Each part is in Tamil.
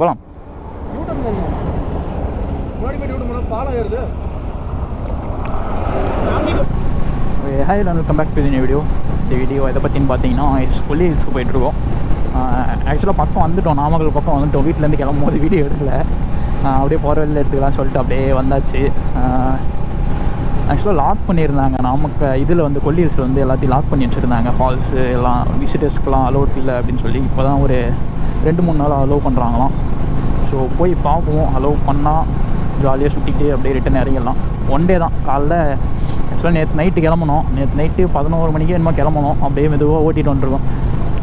போகலாம். Hi and welcome back to the new video. இந்த வீடியோ எதை பற்றின்னு பார்த்தீங்கன்னா கொல்லி ஹில்ஸ்க்கு போயிட்டுருக்கோம். ஆக்சுவலாக பக்கம் வந்துவிட்டோம், நாமக்கல் பக்கம் வந்துவிட்டோம். வீட்டிலேருந்து கிளம்பும் போது வீடியோ எடுக்கலை, அப்படியே போகிற வழியில் எடுத்துக்கலாம்னு சொல்லிட்டு அப்படியே வந்தாச்சு. ஆக்சுவலாக லாக் பண்ணியிருந்தாங்க இதில் வந்து கொல்லி ஹில்ஸில் வந்து எல்லாத்தையும் லாக் பண்ணி வச்சுருந்தாங்க. ஃபால்ஸு எல்லாம் விசிட்டர்ஸ்க்கெலாம் அலோட் இல்லை அப்படின்னு சொல்லி இப்போ தான் ஒரு 2-3 நாள் அலோவ் பண்ணுறாங்களாம். ஸோ போய் பார்ப்போம். அலோவ் பண்ணால் ஜாலியாக சுற்றிக்கிட்டு அப்படியே ரிட்டன் இறங்கிடலாம். ஒன் டே தான். காலைல ஆக்சுவலாக நேற்று நைட்டு கிளம்பணும். நேற்று நைட்டு 11 மணிக்கு என்னமோ கிளம்பணும். அப்படியே மெதுவாக ஓட்டிகிட்டு வந்துருக்கோம்.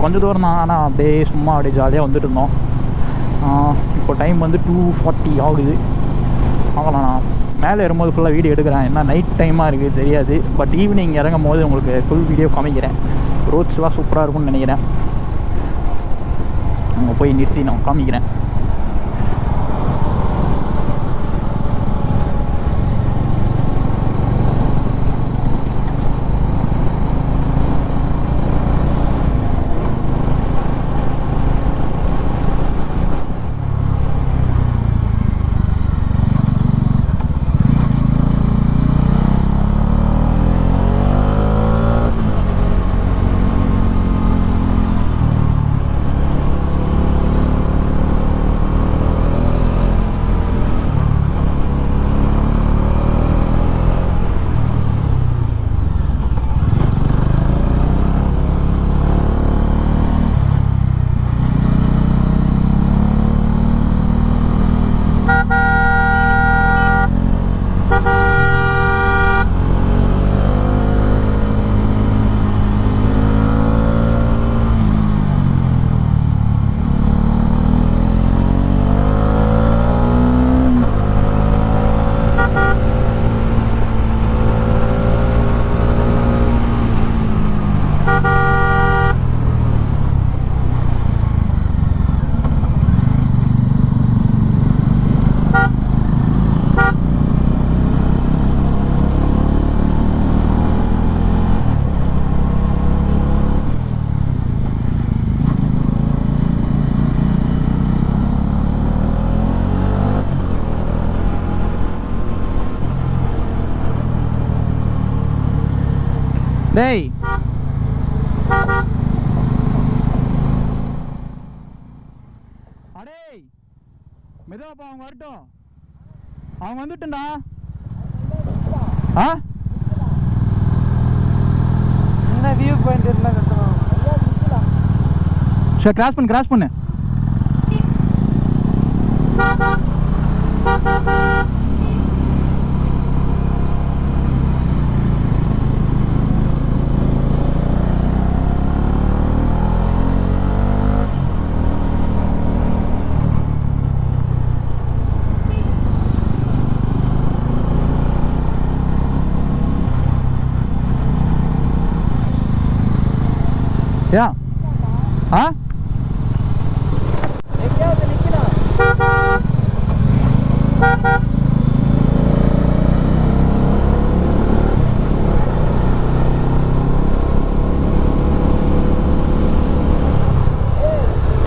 கொஞ்சம் தூரம் தான், ஆனால் அப்படியே சும்மா அப்படியே ஜாலியாக வந்துட்டு இருந்தோம். இப்போ டைம் வந்து 2:40 ஆகுது. பார்க்கலாம், நான் மேலே ஏறும்போது ஃபுல்லாக வீடியோ எடுக்கிறேன். ஏன்னா நைட் டைமாக இருக்குது தெரியாது. பட் ஈவினிங் இறங்கும் போது உங்களுக்கு ஃபுல் வீடியோ காமிக்கிறேன். ரோட்ஸ்லாம் சூப்பராக இருக்கும்னு நினைக்கிறேன். அங்கே போய் நிறுத்தி நான் காமிக்கிறேன். டேய் அடேய் மெதுவாப்பா, அவங்க வரட்டும். அவங்க வந்துட்டா. என்ன வியூ பாயிண்ட் இருந்தா கட்டணும். சரி, கிராஸ் பண்ணு. யா எங்கேயாவது நிற்கலாம்.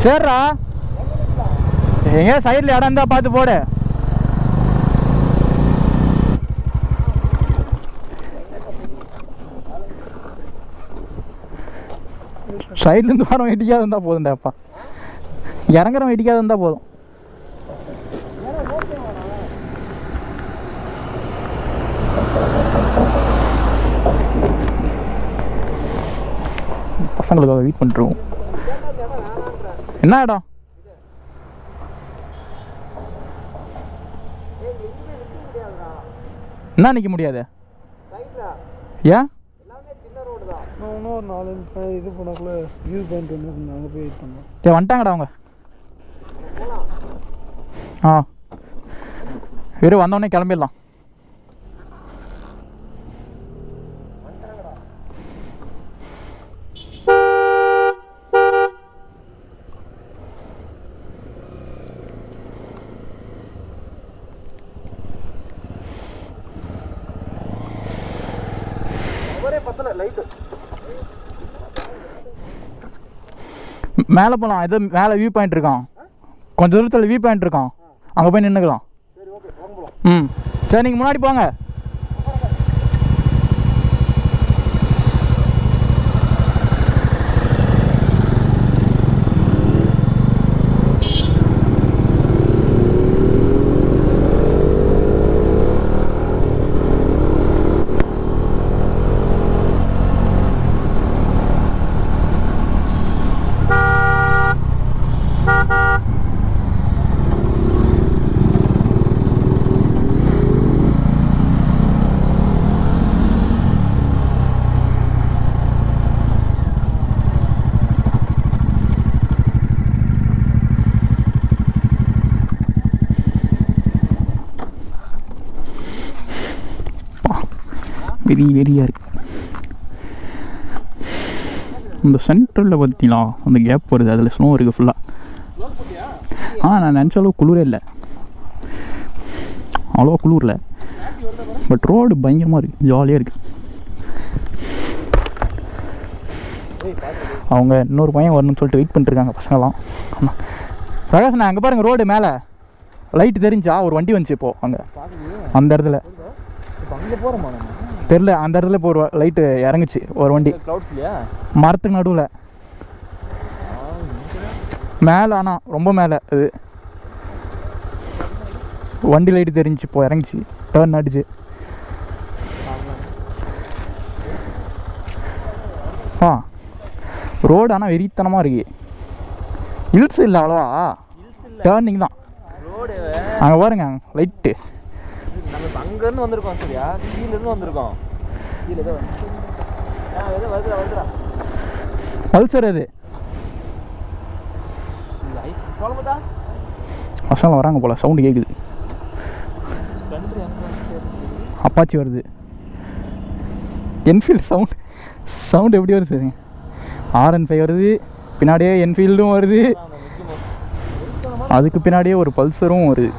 சரிடா, எங்கேயா சைடில் இடம் இருந்தால் பார்த்து போடு. சைட்லேருந்து வரோம் இடிக்காது இருந்தால் போதும்டாப்பா. இறங்குறவன் இடிக்காது இருந்தால் போதும். பசங்களுக்காக வெயிட் பண்ணிட்டுருவோம். என்ன இடம்? என்ன நிற்க முடியாது? ஏன்? இன்னொரு 4 இது போனாக்குள்ள வியூ பாயிண்ட் ஒன்று அங்கே போய் வெயிட் பண்ணோம். சரி, வந்துட்டாங்கடா அவங்க. வெறும் வந்தோடனே கிளம்பிடலாம். மேலே போகலாம். இது மேலே வியூ பாயிண்ட் இருக்கான். கொஞ்சம் தூரத்தில் வியூ பாயிண்ட் இருக்கான், அங்கே போய் நின்றுக்கலாம். ம் சரி, நீங்கள் முன்னாடி போங்க. வெறியாக இருக்கு. இந்த சென்டரில் பார்த்தீங்களா அந்த கேப் வருது, அதில் ஸ்னோ இருக்குது ஃபுல்லாக. நான் நினச்ச அளவு குளிரே இல்லை, அவ்வளோவா குளிரில். பட் ரோடு பயங்கரமாக இருக்குது, ஜாலியாக இருக்குது. அவங்க இன்னொரு பையன் வரணும்னு சொல்லிட்டு வெயிட் பண்ணிட்டுருக்காங்க பசங்களாம். ஆமாம் பிரகாஷ்ண்ணா, அங்கே பாருங்கள் ரோடு மேலே லைட்டு தெரிஞ்சா ஒரு வண்டி வந்துச்சு இப்போது அங்கே அந்த இடத்துல. அங்கே போகிறோமா? தெரில, அந்த இடத்துல இப்போ ஒரு லைட்டு இறங்குச்சு ஒரு வண்டி மரத்துக்கு நடுவில் மேலே. ஆனால் ரொம்ப மேலே அது வண்டி லைட்டு தெரிஞ்சு இப்போ இறங்குச்சு, டர்ன் அடிச்சு. ரோடு ஆனால் வெறித்தனமாக இருக்கு. ஹில்ஸ் இல்லை அவ்வளோவா, டேர்னிங் தான். அங்கே பாருங்க லைட்டு. நம்ம அங்கேருந்து வந்திருக்கோம், சரியா? கீழேருந்து வந்திருக்கோம். கீழே ஏதோ வருதுடா. பல்சர் அது பசங்க வராங்க போல், சவுண்டு கேட்குது. அப்பாச்சி வருது. என்ஃபீல்டு சவுண்டு எப்படி வருது சரிங்க? R15 வருது, பின்னாடியே என்ஃபீல்டும் வருது, அதுக்கு பின்னாடியே ஒரு பல்சரும் வருது.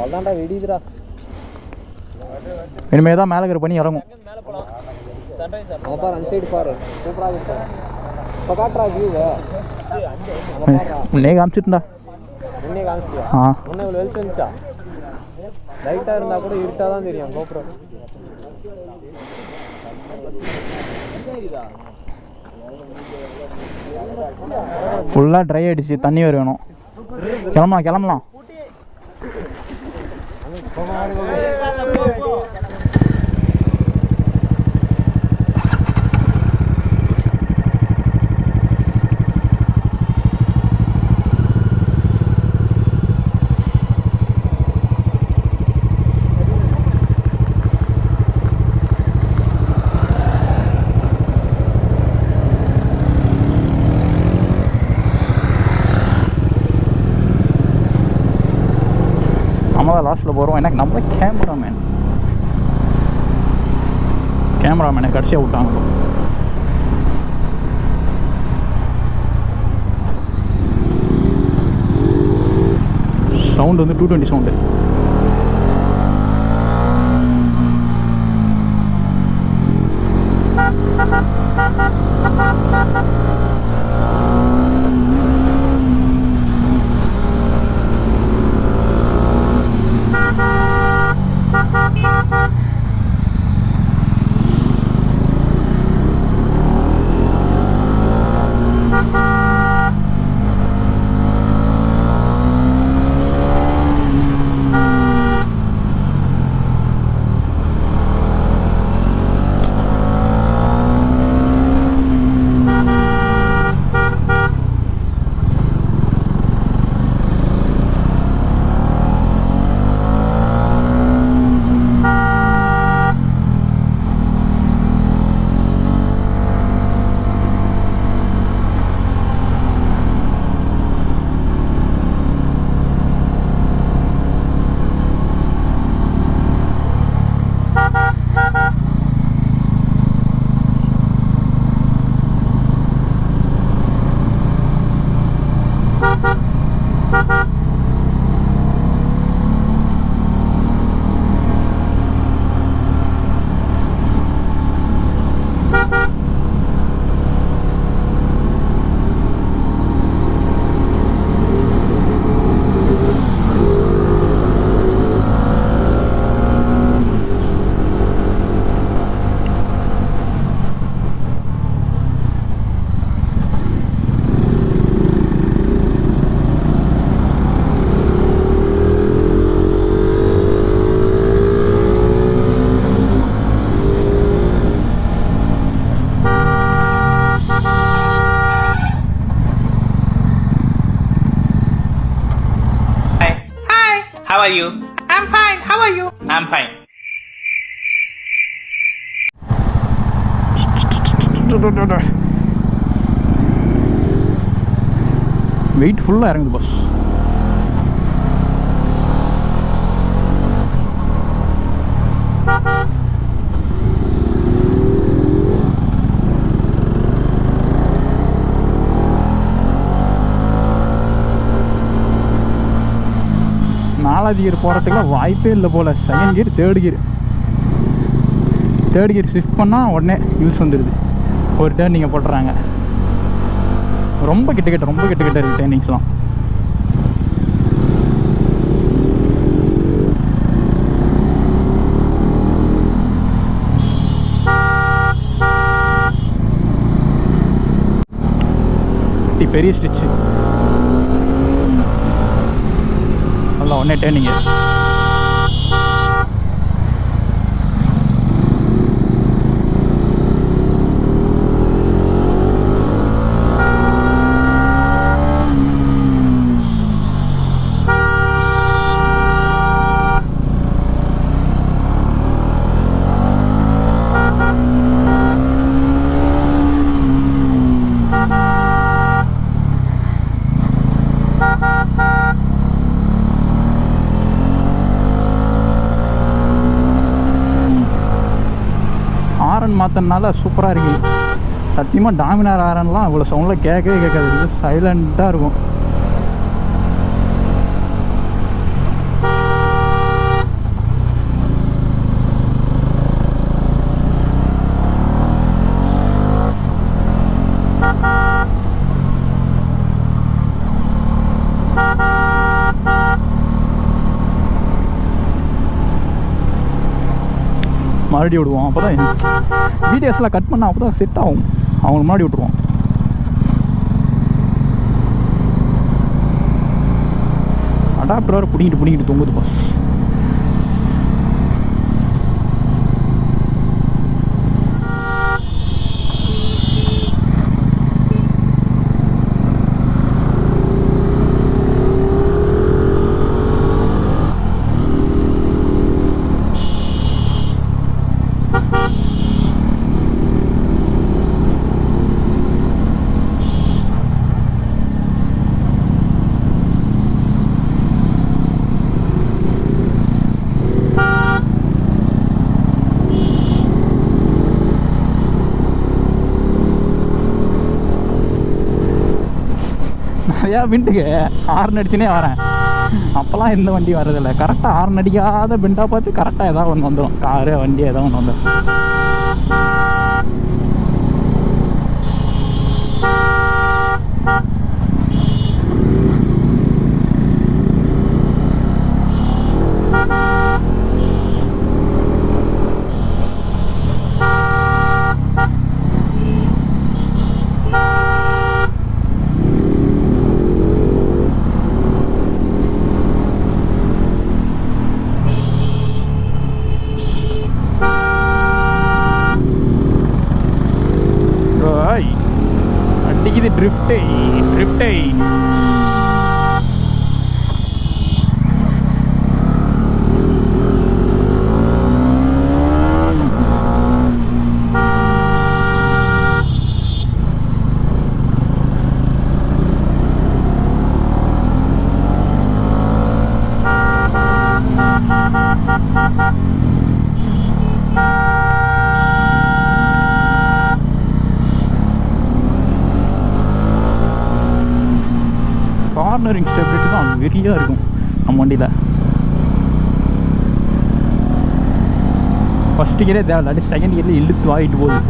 அதான்டா வெடிதுடா. இனிமேல் தான் மேலே இருக்கிற பண்ணி இறங்கும். பாரு அந்த சைடு பாரு, சூப்பராக இருக்கு. இப்போ காட்டுறா வியூவை. முன்னே காமிச்சிட்டுண்டா. முன்னே காமிச்சியா? முன்னே இவ்வளோ வெளிச்சு வந்துச்சா? லைட்டாக இருந்தால் கூட இருட்டாக தான் தெரியும் கோபுரம். ஃபுல்லாக ட்ரை ஆகிடுச்சு, தண்ணி வேறு வேணும். கிளம்பலாம். நம்ம தான் லாஸ்ட்டில் போகிறோம். எனக்கு நம்ம கேமராமேனை கடைசியாக விட்டாங்களோ. சவுண்டு வந்து 220 sound. are you? I'm fine. How are you? I'm fine. Weight ஃபுல்லாக இறங்குது பஸ். நாலாவது கியர் போகிறதுக்குலாம் வாய்ப்பே இல்லை போல். Second gear third gear shift பண்ணால் உடனே யூஸ் வந்துடுது. ஒரு டேர்ன் நீங்கள் போட்டுறாங்க. ரொம்ப கிட்ட இருக்குது டேர்னிங்ஸ்லாம். பெரிய ஸ்டிச்சு நல்லா ஒன்றே டேர்னிங்கு. ஆரன் மாற்றினால சூப்பராக இருக்குது. சத்தியமாக டாமினார் ஆரன்லாம் இவ்வளோ சவுண்டில் கேட்கவே கேட்காது. சைலண்ட்டாக இருக்கும். மறுபடியும் விடுவோம். அப்போ தான் வீடியோஸ்லாம் கட் பண்ணால் அப்போ தான் செட் ஆகும். அவங்களுக்கு முன்னாடி விட்டுருவோம். அடாப்டர் வர பிடிங்கிட்டு தொங்குது பஸ். நிறையா பிண்டுக்கு ஹார்ன் அடிச்சுனே வரேன். அப்போல்லாம் எந்த வண்டி வர்றதில்லை. கரெக்டாக ஹார்ன் அடிக்காத பிண்டாக பார்த்து கரெக்டாக ஏதாவது ஒன்று வந்துடும். காரு வண்டி ஏதாவது ஒன்று வந்துடும். அடிக்குது ட்ரிஃப்டை. கார்னரிங் ஸ்டெபிலிட்டி தான் வெறியாக இருக்கும் நம்ம வண்டியில். ஃபஸ்ட்டு கியரே தேவை இல்லாட்டி செகண்ட் கியரில் இழுத்து வாங்கிட்டு போகுது.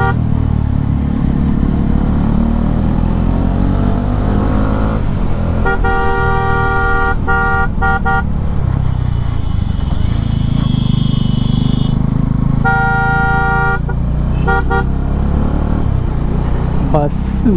பஸ்ஸு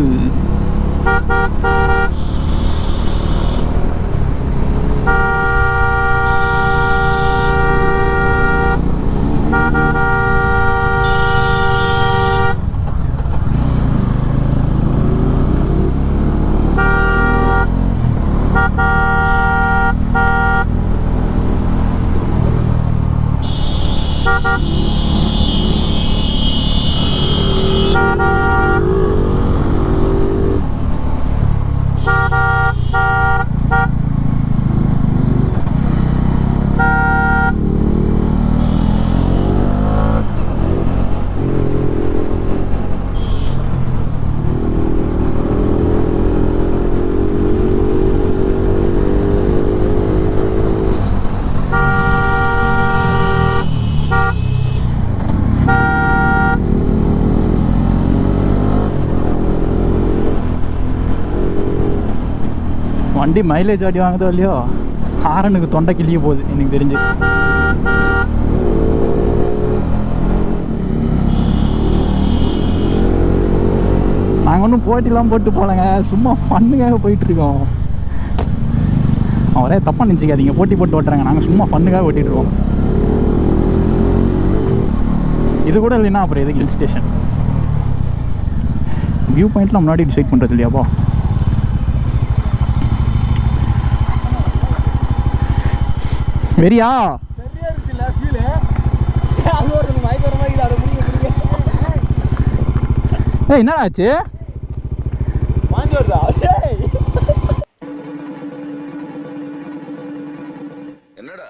வண்டி மைலேஜ் அடி வாங்குதோ இல்லையோ ஹாரனுக்கு தொண்டை கிளிய போகுது எனக்கு தெரிஞ்சு. நாங்கள் ஒன்றும் போட்டிலாம் போட்டு போகலங்க, சும்மா ஃபன்னுக்காக போயிட்டுருக்கோம். அவரே தப்பாக நினச்சிக்காதீங்க, போட்டி போட்டு ஓட்டுறாங்க. நாங்கள் சும்மா ஃபன்னுக்காக ஓட்டிகிட்ருக்கோம். இது கூட இல்லைன்னா அப்புறம் எதுக்கு ஹில் ஸ்டேஷன்? வியூ பாயிண்ட்லாம் முன்னாடி டிசைட் பண்ணுறது இல்லையாப்பா? வெறியா ஏய் என்ன ஆச்சு? என்னடா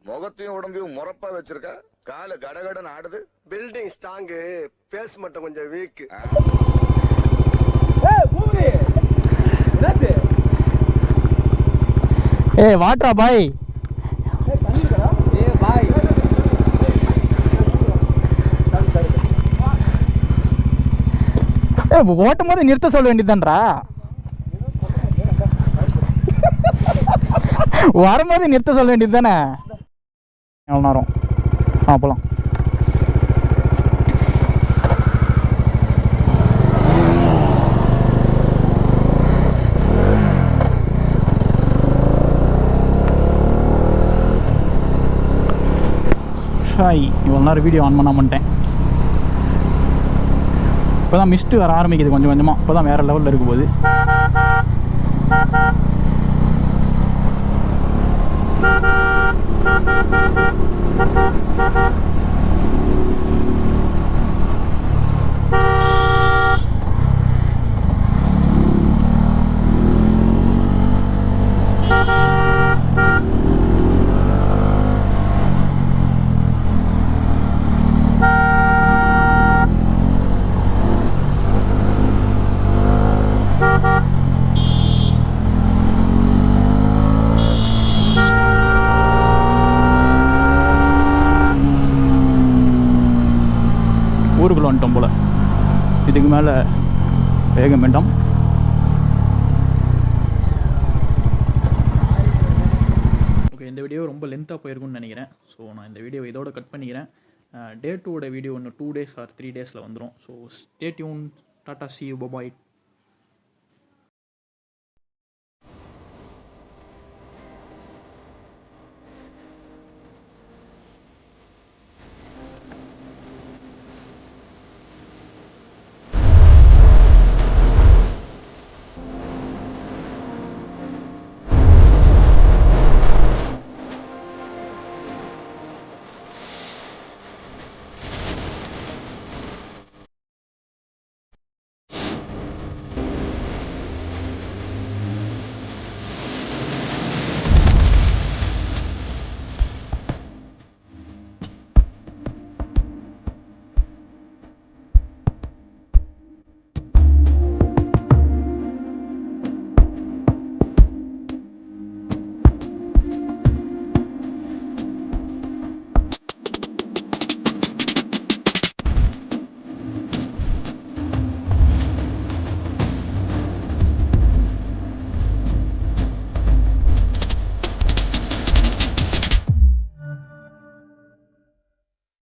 முகத்தையும் உடம்பையும் முறப்பா வச்சிருக்க, கால கடகடன் ஆடுது. பில்டிங் ஸ்ட்ராங்கு, பேஸ் மட்டும் கொஞ்சம் வீக். ஏய் வாட்ரா பாய். ஓட்டும் போது நிறுத்த சொல்ல வேண்டியதுதான்டா, வரும்போது நிறுத்த சொல்ல வேண்டியது தானே. எவ்வளோ நேரம் போகலாம். ஹாய், இவ்வளோ நேரம் வீடியோ ஆன் பண்ண மாட்டேன். இப்போ தான் மிஸ்ட்டு வர ஆரம்பிக்குது கொஞ்சம் கொஞ்சமாக. இப்போ தான் வேறு லெவலில் இருக்க போகுது. ஊருக்குள்ள வந்துட்டோம் போல். இதுக்கு மேலே வேகம் வேண்டாம். ஓகே, இந்த வீடியோ ரொம்ப லென்த்தாக போயிருக்குன்னு நினைக்கிறேன். ஸோ நான் இந்த வீடியோ இதோட கட் பண்ணிக்கிறேன். டே 2 வீடியோ இன்னும் 2 days or 3 days வந்துடும். So stay tune. Tata, see you, bye bye.